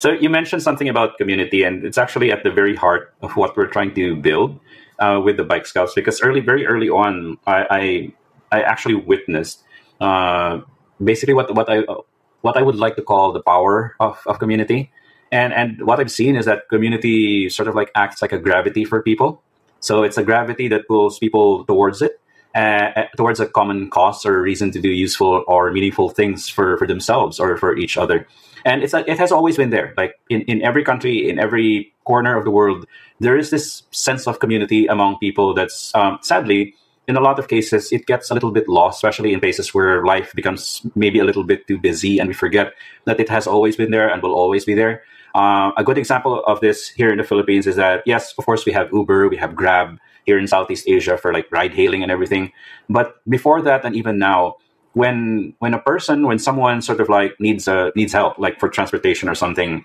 So you mentioned something about community, and it's actually at the very heart of what we're trying to build with the Bike Scouts. Because very early on, I actually witnessed uh, basically what I would like to call the power of community. And what I've seen is that community sort of like acts like a gravity for people. So it's a gravity that pulls people towards it, towards a common cause or reason to do useful or meaningful things for themselves or for each other. And it's like it has always been there. Like in every country, in every corner of the world, there is this sense of community among people that's sadly, in a lot of cases, it gets a little bit lost, especially in places where life becomes maybe a little bit too busy, and we forget that it has always been there and will always be there. A good example of this here in the Philippines is that, yes, of course, we have Uber, we have Grab here in Southeast Asia for like ride hailing and everything. But before that, and even now, when someone sort of like needs help, like for transportation or something,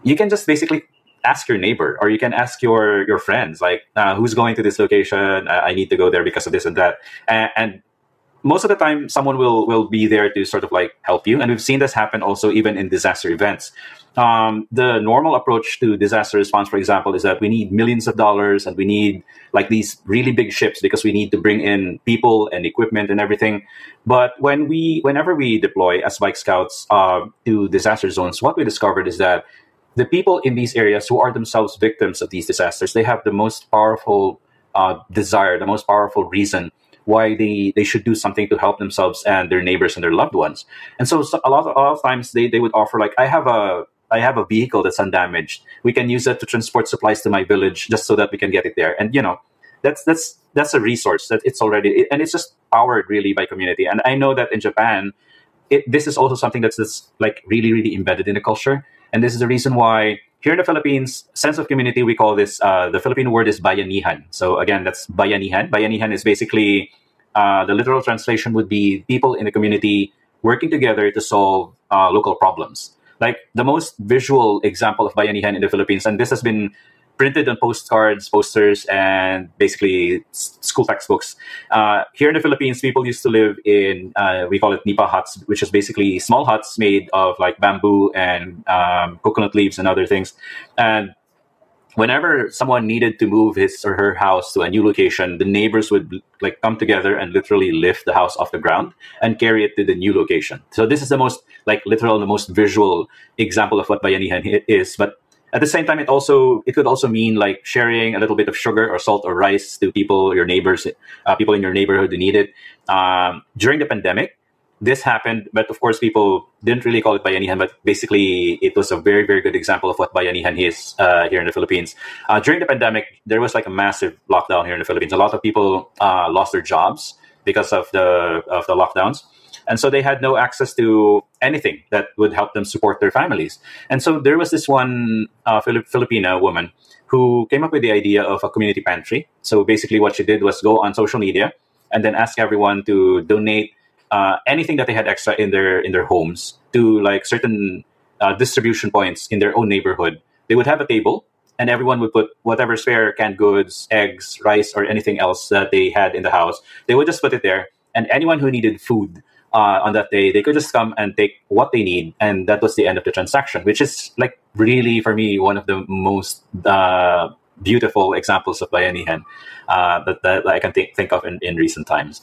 you can just basically ask your neighbor, or you can ask your friends, like who's going to this location. I need to go there because of this and that, and most of the time someone will be there to sort of like help you. And we've seen this happen also even in disaster events. The normal approach to disaster response, for example, is that we need millions of dollars and we need like these really big ships because we need to bring in people and equipment and everything. But whenever we deploy as bike scouts to disaster zones, what we discovered is that the people in these areas who are themselves victims of these disasters, they have the most powerful desire, the most powerful reason why they should do something to help themselves and their neighbors and their loved ones. And so a lot of times they would offer like, I have a vehicle that's undamaged. We can use it to transport supplies to my village just so that we can get it there. And that's a resource that it's already, and it's just powered really by community. And I know that in Japan, this is also something that's like really embedded in the culture. And this is the reason why here in the Philippines, sense of community, we call this, the Filipino word is Bayanihan. So again, that's Bayanihan. Bayanihan is basically, the literal translation would be people in the community working together to solve local problems. Like the most visual example of Bayanihan in the Philippines, and this has been printed on postcards, posters, and basically school textbooks. Here in the Philippines, people used to live in, we call it nipa huts, which is basically small huts made of like bamboo and coconut leaves and other things. And whenever someone needed to move his or her house to a new location, the neighbors would like come together and literally lift the house off the ground and carry it to the new location. So this is the most like literal, the most visual example of what Bayanihan is. But at the same time, it could also mean like sharing a little bit of sugar or salt or rice to people, your neighbors, people in your neighborhood who need it. During the pandemic, this happened, but of course, people didn't really call it Bayanihan, but basically, it was a very good example of what Bayanihan is here in the Philippines. During the pandemic, there was like a massive lockdown here in the Philippines. A lot of people lost their jobs because of the lockdowns. And so they had no access to anything that would help them support their families. And so there was this one Filipina woman who came up with the idea of a community pantry. So basically what she did was go on social media and then ask everyone to donate anything that they had extra in their homes to like certain distribution points in their own neighborhood. They would have a table, and everyone would put whatever spare canned goods, eggs, rice, or anything else that they had in the house. They would just put it there, and anyone who needed food on that day, they could just come and take what they need, and that was the end of the transaction. Which is like really for me one of the most beautiful examples of bayanihan that I can think of in recent times.